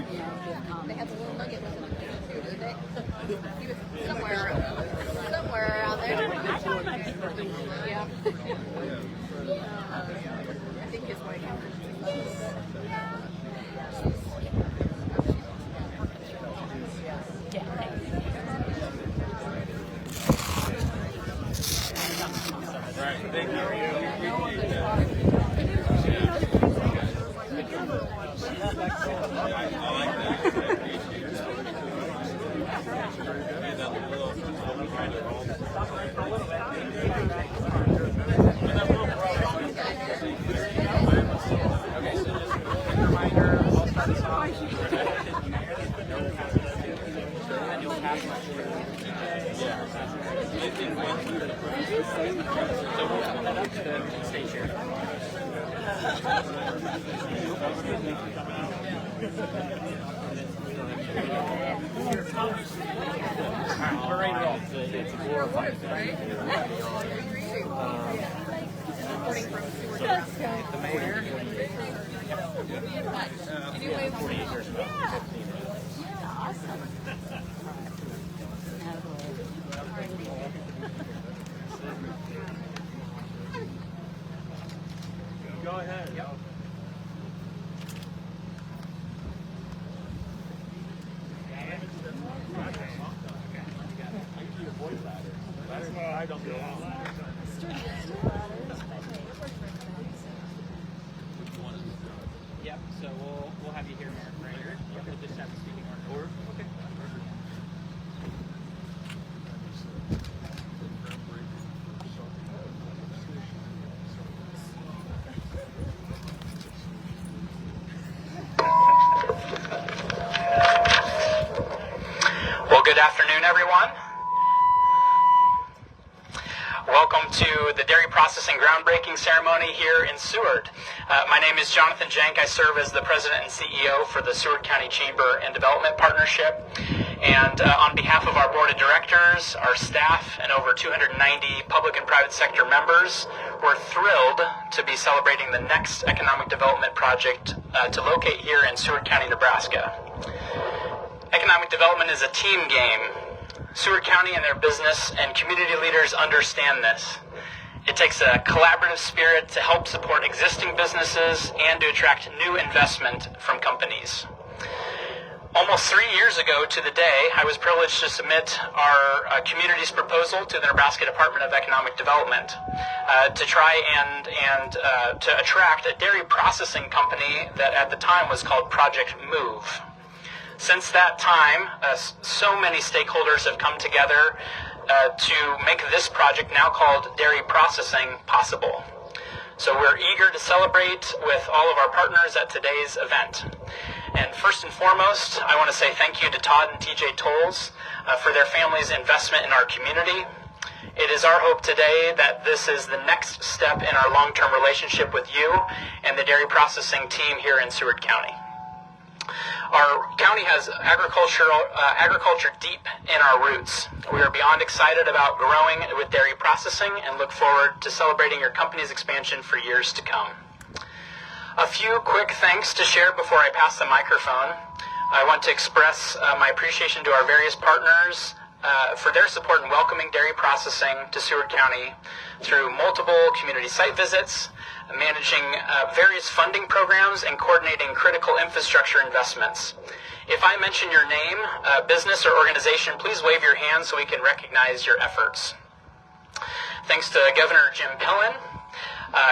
They had the little nugget with him too, didn't they? He was somewhere out there. Yeah. I think his wife. Right. Thank you. We're ready to roll. It's glorified. The mayor. 48 years ago. Yeah, awesome. Go ahead. Yep. I don't do Yep, so we'll have you here, Mark, right here. You're going to just have a speaking order. Okay. Well, good afternoon, everyone. Welcome to the dairy processing groundbreaking ceremony here in Seward. My name is Jonathan Jenk. I serve as the president and CEO for the Seward County Chamber and Development Partnership. And on behalf of our board of directors, our staff, and over 290 public and private sector members, we're thrilled to be celebrating the next economic development project to locate here in Seward County, Nebraska. Economic development is a team game. Seward County and their business and community leaders understand this. It takes a collaborative spirit to help support existing businesses and to attract new investment from companies. Almost 3 years ago to the day, I was privileged to submit our community's proposal to the Nebraska Department of Economic Development to try and to attract a dairy processing company that at the time was called Project Move. Since that time, so many stakeholders have come together to make this project, now called Dairy Processing, possible. So we're eager to celebrate with all of our partners at today's event. And first and foremost, I want to say thank you to Todd and TJ Tolles for their family's investment in our community. It is our hope today that this is the next step in our long-term relationship with you and the dairy processing team here in Seward County. Our county has agriculture deep in our roots. We are beyond excited about growing with dairy processing and look forward to celebrating your company's expansion for years to come. A few quick thanks to share before I pass the microphone. I want to express my appreciation to our various partners for their support in welcoming dairy processing to Seward County through multiple community site visits, managing various funding programs, and coordinating critical infrastructure investments. If I mention your name, business, or organization, please wave your hand so we can recognize your efforts. Thanks to Governor Jim Pillen,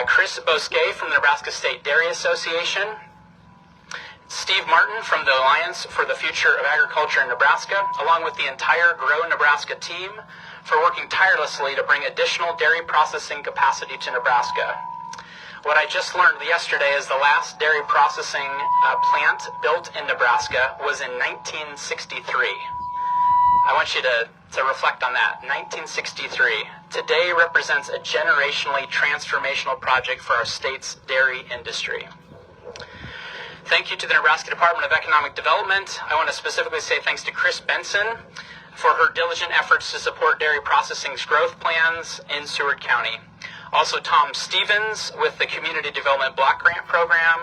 Chris Bosquet from the Nebraska State Dairy Association, Steve Martin from the Alliance for the Future of Agriculture in Nebraska, along with the entire Grow Nebraska team, for working tirelessly to bring additional dairy processing capacity to Nebraska. What I just learned yesterday is the last dairy processing plant built in Nebraska was in 1963. I want you to reflect on that. 1963. Today represents a generationally transformational project for our state's dairy industry. Thank you to the Nebraska Department of Economic Development. I want to specifically say thanks to Chris Benson for her diligent efforts to support dairy processing's growth plans in Seward County. Also Tom Stevens with the Community Development Block Grant Program,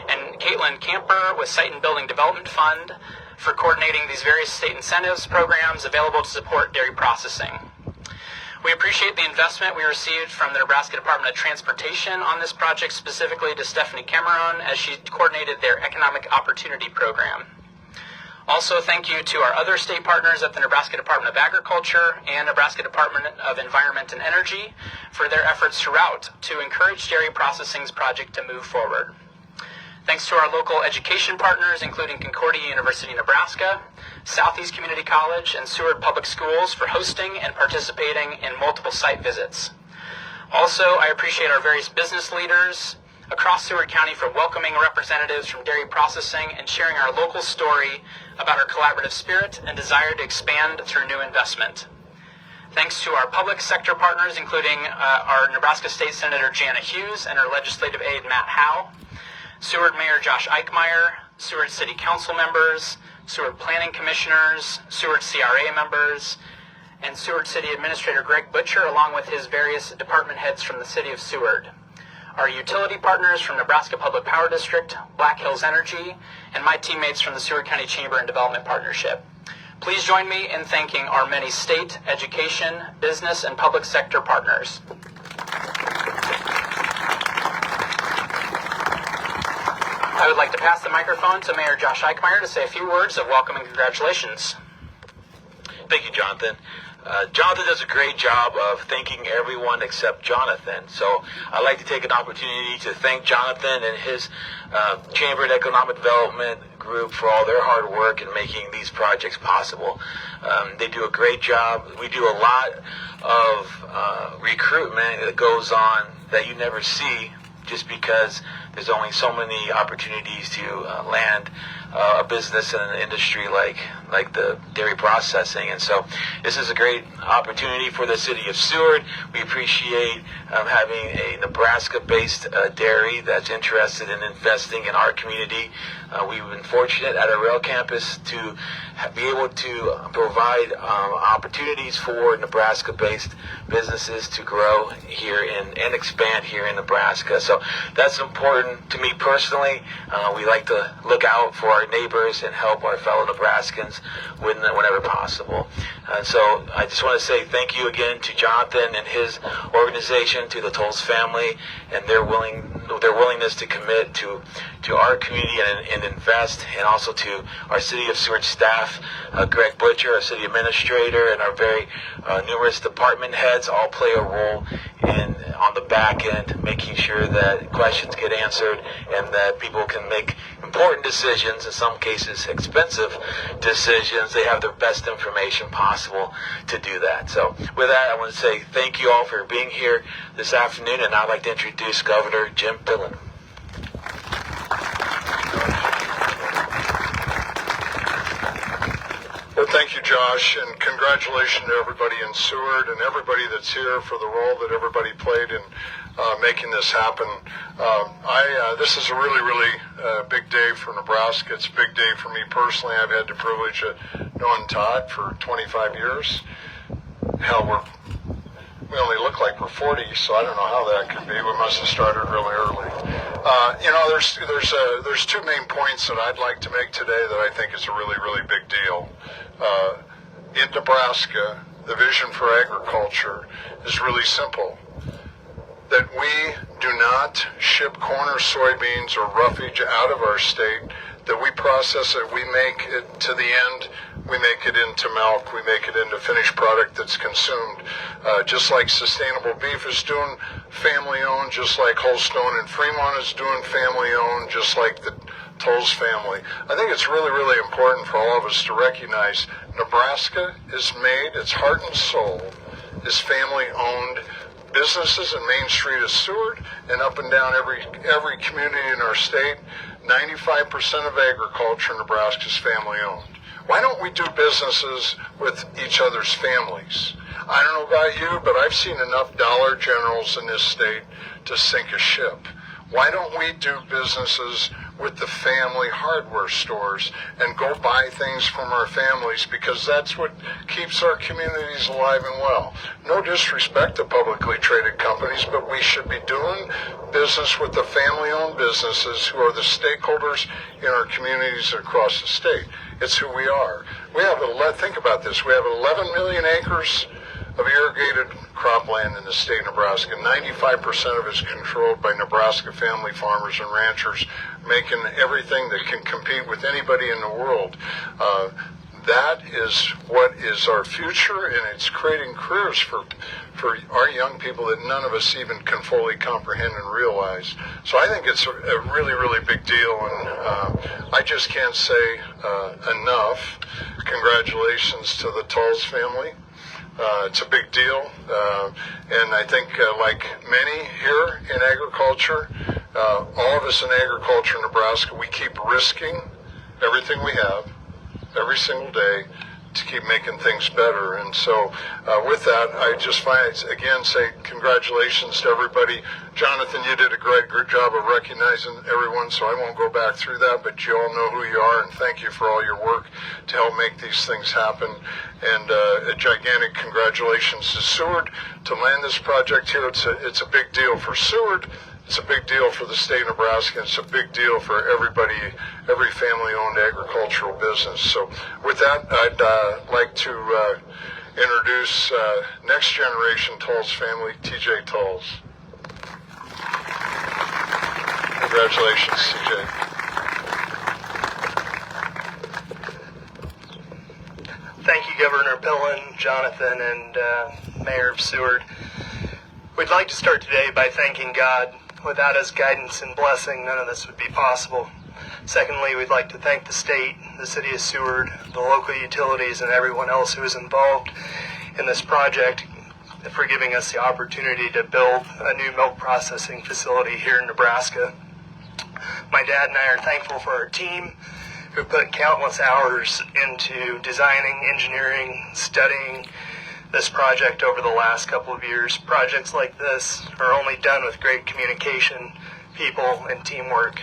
and Caitlin Camper with Site and Building Development Fund for coordinating these various state incentives programs available to support dairy processing. We appreciate the investment we received from the Nebraska Department of Transportation on this project, specifically to Stephanie Cameron as she coordinated their Economic Opportunity Program. Also, thank you to our other state partners at the Nebraska Department of Agriculture and Nebraska Department of Environment and Energy for their efforts throughout to encourage dairy processing's project to move forward. Thanks to our local education partners, including Concordia University, Nebraska, Southeast Community College, and Seward Public Schools for hosting and participating in multiple site visits. Also, I appreciate our various business leaders across Seward County for welcoming representatives from dairy processing and sharing our local story about our collaborative spirit and desire to expand through new investment. Thanks to our public sector partners, including our Nebraska State Senator Jana Hughes and our legislative aide Matt Howe, Seward Mayor Josh Eichmeyer, Seward City Council members, Seward Planning Commissioners, Seward CRA members, and Seward City Administrator Greg Butcher, along with his various department heads from the City of Seward. Our utility partners from Nebraska Public Power District, Black Hills Energy, and my teammates from the Seward County Chamber and Development Partnership. Please join me in thanking our many state, education, business, and public sector partners. I would like to pass the microphone to Mayor Josh Eichmeyer to say a few words of welcome and congratulations. Thank you, Jonathan. Jonathan does a great job of thanking everyone except Jonathan. So I'd like to take an opportunity to thank Jonathan and his Chamber and Economic Development group for all their hard work in making these projects possible. They do a great job. We do a lot of recruitment that goes on that you never see just because there's only so many opportunities to land a business in an industry like the dairy processing. And so this is a great opportunity for the city of Seward. We appreciate having a Nebraska-based dairy that's interested in investing in our community. We've been fortunate at our rail campus to be able to provide opportunities for Nebraska-based businesses to grow here and expand here in Nebraska. So that's important to me personally. We like to look out for our neighbors and help our fellow Nebraskans whenever possible. So I just want to say thank you again to Jonathan and his organization, to the Tolles family, and their willingness to commit to our community and invest, and also to our City of Seward staff, Greg Butcher, our city administrator, and our very numerous department heads all play a role on the back end, making sure that questions get answered and that people can make important decisions, in some cases expensive decisions. They have the best information possible to do that. So with that, I want to say thank you all for being here this afternoon, and I'd like to introduce Governor Jim Pillen. Well, thank you, Josh, and congratulations to everybody in Seward and everybody that's here for the role that everybody played in making this happen. This is a really, really big day for Nebraska. It's a big day for me personally. I've had the privilege of knowing Todd for 25 years. Hell, we only look like we're 40, so I don't know how that could be. We must have started really early. There's two main points that I'd like to make today that I think is a really, really big deal. In Nebraska, the vision for agriculture is really simple. That we do not ship corn or soybeans or roughage out of our state, that we process it, we make it to the end, we make it into milk, we make it into finished product that's consumed. Just like sustainable beef is doing family-owned, just like Holstone and Fremont is doing family-owned, just like the Tolles family. I think it's really, really important for all of us to recognize Nebraska is made, its heart and soul is family-owned. Businesses in Main Street of Seward and up and down every community in our state, 95% of agriculture in Nebraska is family-owned. Why don't we do businesses with each other's families? I don't know about you, but I've seen enough Dollar Generals in this state to sink a ship. Why don't we do businesses with the family hardware stores and go buy things from our families, because that's what keeps our communities alive and well. No disrespect to publicly traded companies, but we should be doing business with the family-owned businesses who are the stakeholders in our communities across the state. It's who we are. We have, think about this, we have 11 million acres of irrigated cropland in the state of Nebraska. 95% of it is controlled by Nebraska family farmers and ranchers, making everything that can compete with anybody in the world. That is what is our future, and it's creating careers for our young people that none of us even can fully comprehend and realize. So I think it's a really, really big deal, and I just can't say enough. Congratulations to the Tulls family. It's a big deal, and I think like many here in agriculture, all of us in agriculture in Nebraska, we keep risking everything we have every single day to keep making things better. And so with that, I just again say congratulations to everybody. Jonathan, you did a great job of recognizing everyone, so I won't go back through that, but you all know who you are, and thank you for all your work to help make these things happen. And a gigantic congratulations to Seward to land this project here. It's a big deal for Seward. It's a big deal for the state of Nebraska. It's a big deal for everybody, every family-owned agricultural business. So with that, I'd like to introduce next generation Tulls family, TJ Tulls. Congratulations, TJ. Thank you, Governor Pillen, Jonathan, and Mayor of Seward. We'd like to start today by thanking God. Without his guidance and blessing, none of this would be possible. Secondly, we'd like to thank the state, the city of Seward, the local utilities, and everyone else who is involved in this project for giving us the opportunity to build a new milk processing facility here in Nebraska. My dad and I are thankful for our team who put countless hours into designing, engineering, studying this project over the last couple of years. Projects like this are only done with great communication, people, and teamwork.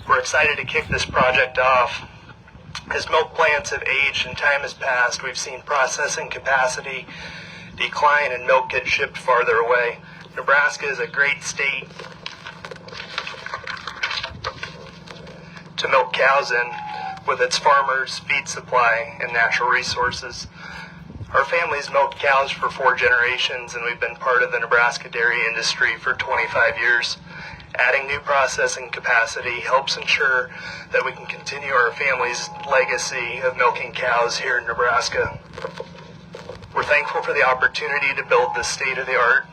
We're excited to kick this project off. As milk plants have aged and time has passed, we've seen processing capacity decline and milk get shipped farther away. Nebraska is a great state to milk cows in, with its farmers, feed supply, and natural resources. Our family's milked cows for 4 generations, and we've been part of the Nebraska dairy industry for 25 years. Adding new processing capacity helps ensure that we can continue our family's legacy of milking cows here in Nebraska. We're thankful for the opportunity to build this state-of-the-art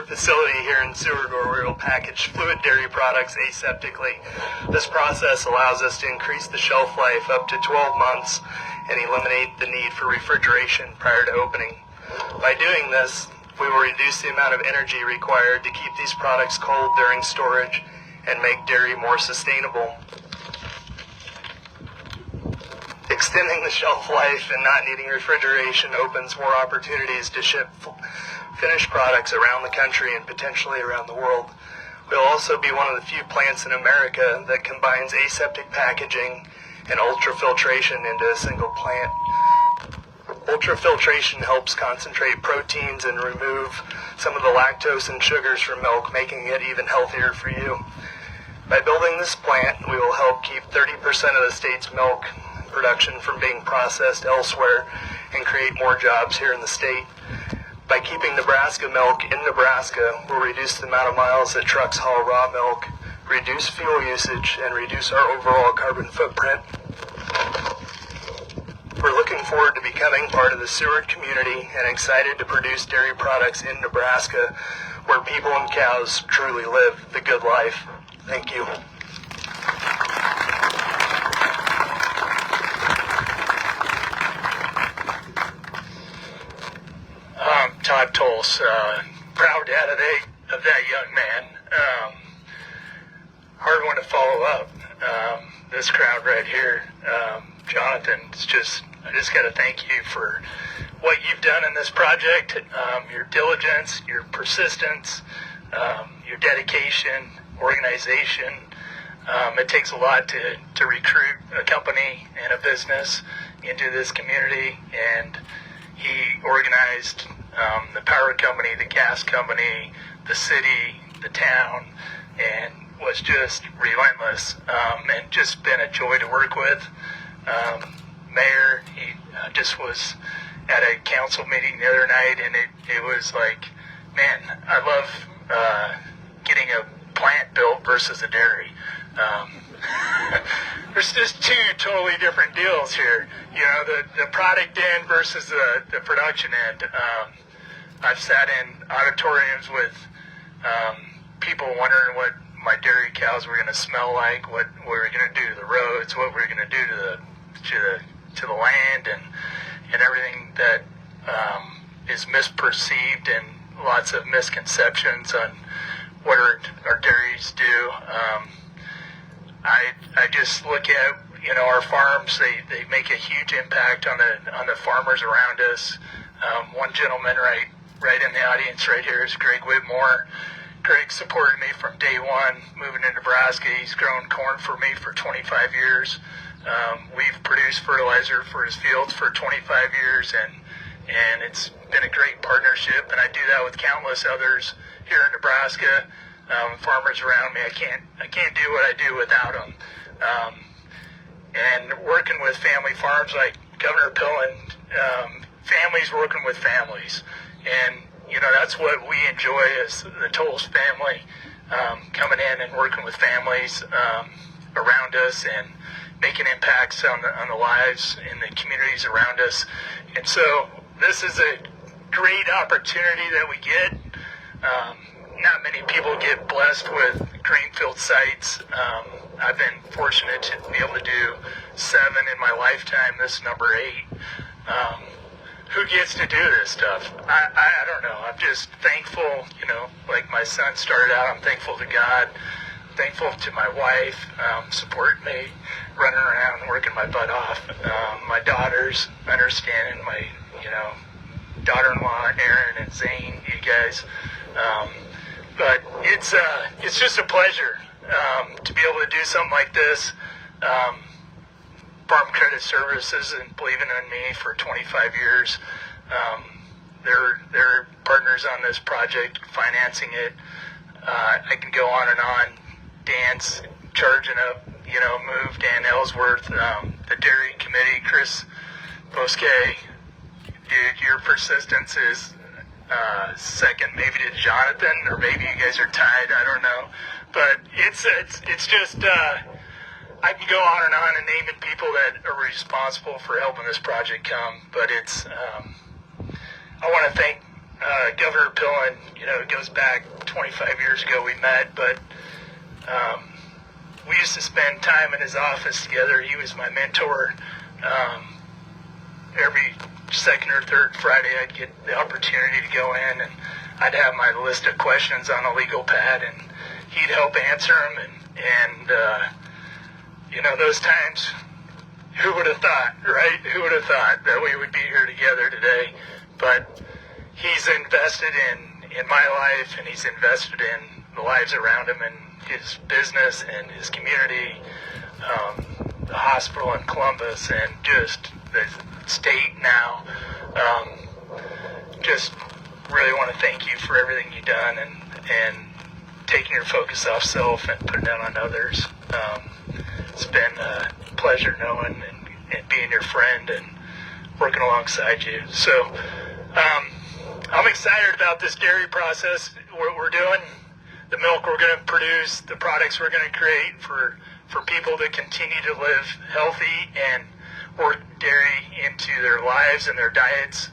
facility here in Seward, where we will package fluid dairy products aseptically. This process allows us to increase the shelf life up to 12 months and eliminate the need for refrigeration prior to opening. By doing this, we will reduce the amount of energy required to keep these products cold during storage and make dairy more sustainable. Extending the shelf life and not needing refrigeration opens more opportunities to ship finished products around the country and potentially around the world. We'll also be one of the few plants in America that combines aseptic packaging and ultrafiltration into a single plant. Ultrafiltration helps concentrate proteins and remove some of the lactose and sugars from milk, making it even healthier for you. By building this plant, we will help keep 30% of the state's milk production from being processed elsewhere and create more jobs here in the state. By keeping Nebraska milk in Nebraska, we'll reduce the amount of miles that trucks haul raw milk, reduce fuel usage, and reduce our overall carbon footprint. We're looking forward to becoming part of the Seward community and excited to produce dairy products in Nebraska, where people and cows truly live the good life. Thank you. Todd Tulls, proud dad of that young man. Hard one to follow up. This crowd right here, Jonathan, I just got to thank you for what you've done in this project, your diligence, your persistence, your dedication, organization. It takes a lot to recruit a company and a business into this community, and he organized the power company, the gas company, the city, the town, and was just relentless, and just been a joy to work with. Mayor, he just was at a council meeting the other night, and it was like, man, I love getting a plant built versus a dairy. There's just two totally different deals here. You know, the product end versus the production end. I've sat in auditoriums with people wondering what my dairy cows were going to smell like, what we were going to do to the roads, what we were going to do to the land, and everything that is misperceived, and lots of misconceptions on what our dairies do. I just look at, you know, our farms. They make a huge impact on the farmers around us. One gentleman right in the audience right here is Greg Whitmore. Greg supported me from day one moving to Nebraska. He's grown corn for me for 25 years. We've produced fertilizer for his fields for 25 years, and it's been a great partnership, and I do that with countless others here in Nebraska. Farmers around me, I can't do what I do without them. And working with family farms like Governor Pillen, families working with families, and you know, that's what we enjoy as the Tolles family, coming in and working with families around us and making impacts on the lives in the communities around us. And so this is a great opportunity that we get. Not many people get blessed with greenfield sites. I've been fortunate to be able to do 7 in my lifetime. This is number 8. Who gets to do this stuff? I don't know. I'm just thankful, you know, like my son started out, I'm thankful to God, thankful to my wife, supporting me, running around and working my butt off. My daughters understanding, my, you know, daughter-in-law, Erin and Zane, you guys. But it's just a pleasure to be able to do something like this. Farm Credit Services and believing in me for 25 years. They're partners on this project, financing it. I can go on and on. Dan's charging up, you know, move Dan Ellsworth, the Dairy Committee, Chris Bosquet. Dude, your persistence is second maybe to Jonathan, or maybe you guys are tied, I don't know. But it's just, I can go on and naming people that are responsible for helping this project come. But it's, I want to thank Governor Pillen. You know, it goes back 25 years ago we met, but we used to spend time in his office together. He was my mentor. Every second or third Friday, I'd get the opportunity to go in, and I'd have my list of questions on a legal pad, and he'd help answer them. And you know, those times, who would have thought, right? Who would have thought that we would be here together today? But he's invested in my life, and he's invested in the lives around him, and his business and his community, the hospital in Columbus, and just the state now. Just really want to thank you for everything you've done, and taking your focus off self and putting it on others. It's been a pleasure knowing and being your friend and working alongside you. So I'm excited about this dairy process, what we're doing, the milk we're going to produce, the products we're going to create for people to continue to live healthy and work dairy into their lives and their diets.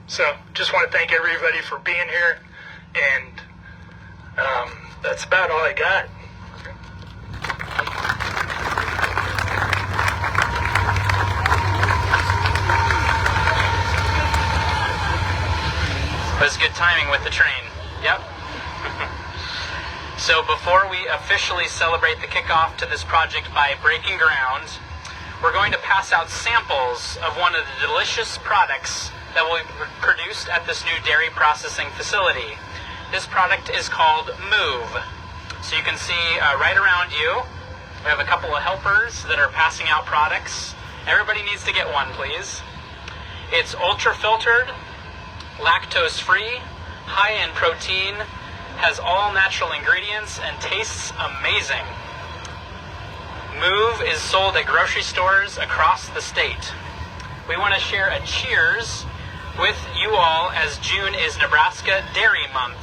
So just want to thank everybody for being here, and that's about all I got. It was good timing with the train. Yep. So before we officially celebrate the kickoff to this project by breaking ground, we're going to pass out samples of one of the delicious products that will be produced at this new dairy processing facility. This product is called Move. So you can see right around you, we have a couple of helpers that are passing out products. Everybody needs to get one, please. It's ultra-filtered, lactose-free, high in protein, has all natural ingredients, and tastes amazing. Move is sold at grocery stores across the state. We want to share a cheers with you all as June is Nebraska Dairy Month.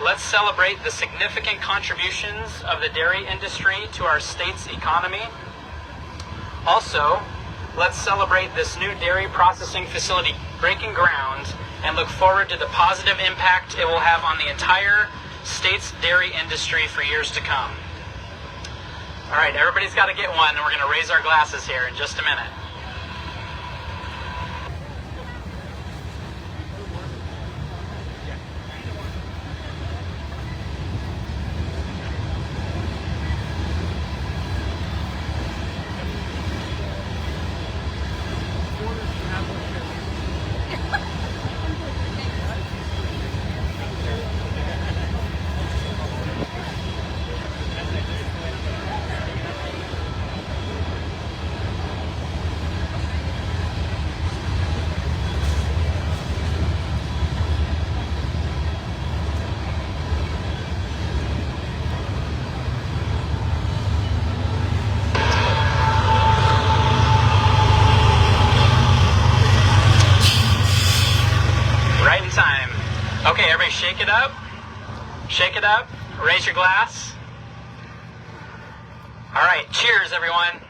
Let's celebrate the significant contributions of the dairy industry to our state's economy. Also, let's celebrate this new dairy processing facility breaking ground and look forward to the positive impact it will have on the entire state's dairy industry for years to come. All right, everybody's got to get one, and we're going to raise our glasses here in just a minute. Okay, everybody shake it up. Shake it up. Raise your glass. All right, cheers, everyone.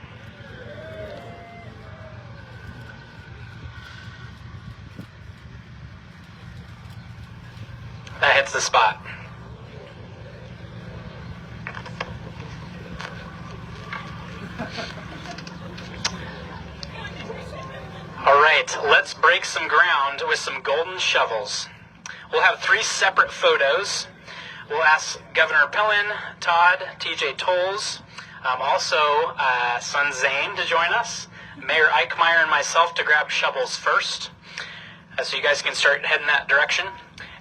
That hits the spot. All right, let's break some ground with some golden shovels. We'll have 3 separate photos. We'll ask Governor Pillen, Todd, TJ Tolles, also son Zane to join us, Mayor Eichmeyer and myself to grab shovels first, so you guys can start heading that direction.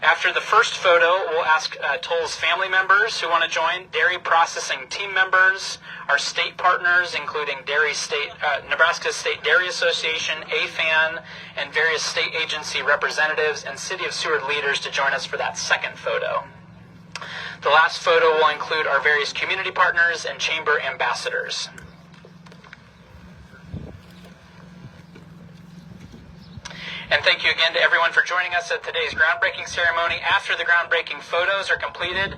After the first photo, we'll ask Tolles family members who want to join, dairy processing team members, our state partners, including Nebraska State Dairy Association, AFAN, and various state agency representatives and City of Seward leaders to join us for that second photo. The last photo will include our various community partners and chamber ambassadors. And thank you again to everyone for joining us at today's groundbreaking ceremony. After the groundbreaking photos are completed,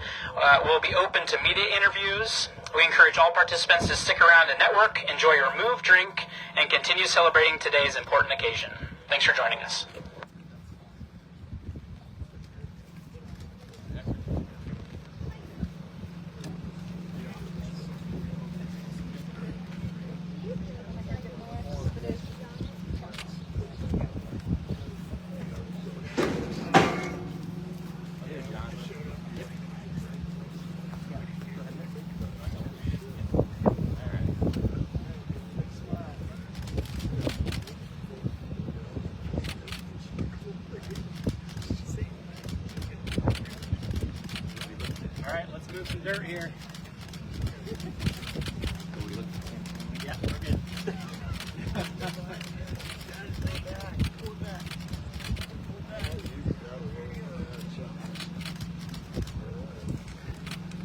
we'll be open to media interviews. We encourage all participants to stick around and network, enjoy your move, drink, and continue celebrating today's important occasion. Thanks for joining us. Some dirt here. Yeah, we're good. Can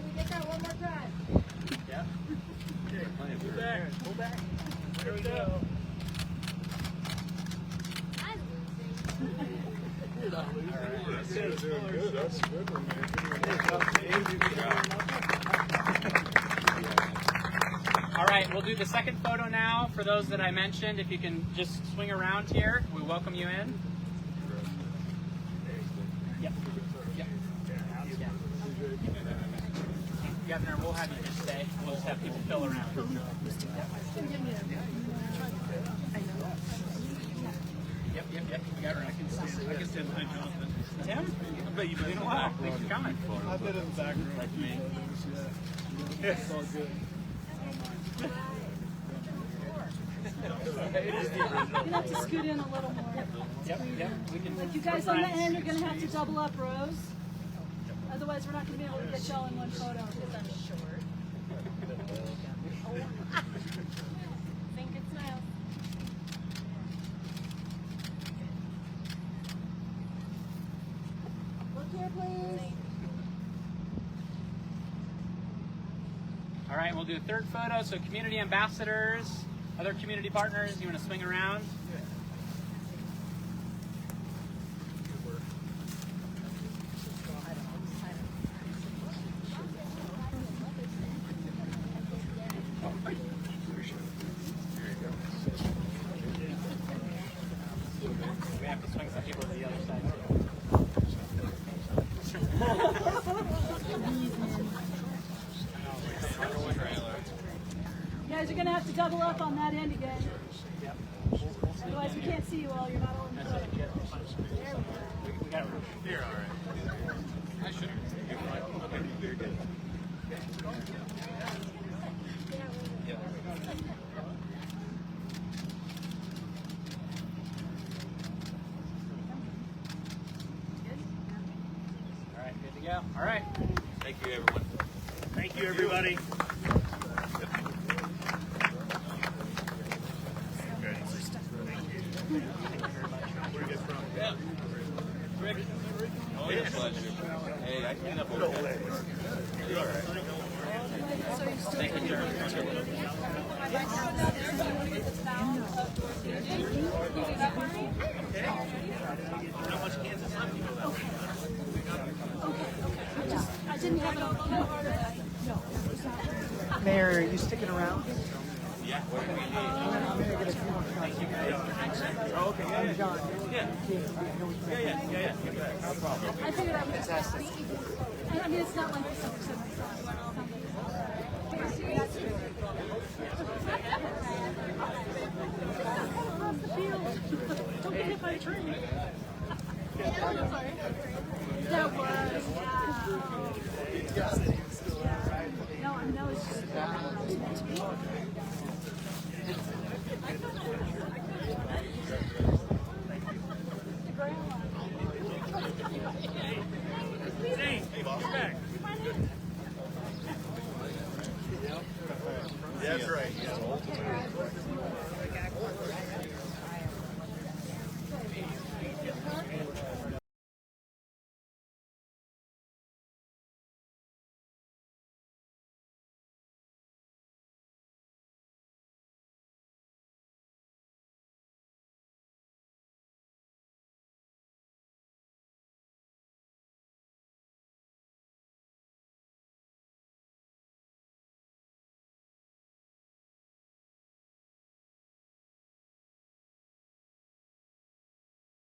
we get that one more time? Yeah. Pull back. Pull back. There we go. That's good one, man. All right, we'll do the second photo now. For those that I mentioned, if you can just swing around here, we welcome you in. Yep. Yep. Governor, we'll have you just stay. We'll just have people fill around. Yep. You got it. I can stand behind Jonathan. Tim? I bet you've been in a while. Thanks for coming. I've been in the back room. Like me. Yeah, it's all good. gonna have to scoot in a little more. Yep. We can. Like you guys on the end are gonna have to double up rows. Otherwise, we're not gonna be able to get y'all in one photo. Because I'm short. Think it's now. Look here, please. All right, we'll do a third photo. So community ambassadors, other community partners, you want to swing around? We have to swing some people to the other side. You guys are gonna have to double up on that end again. Otherwise, we can't see you all. You're not all in the photo. There we go. We got room. Here, all right. I should. You're fine. Okay, you're good. All right, good to go. All right. Thank you, everyone. Thank you, everybody. Oh, yeah. Pleasure. Hey, I cleaned up a little bit. You're all right. Thank you, Jeremy. Not much Kansas left. I didn't have it on the Mayor, are you sticking around? Yeah. What do we need? I'm going to get a few more comments. Oh, okay. I'm John. Yeah. Yeah. You bet. No problem. I figured I would just ask. I mean, it's not like this. Don't get hit by a tree. That was, no, I know it's just meant to be. Hey, boss. Back.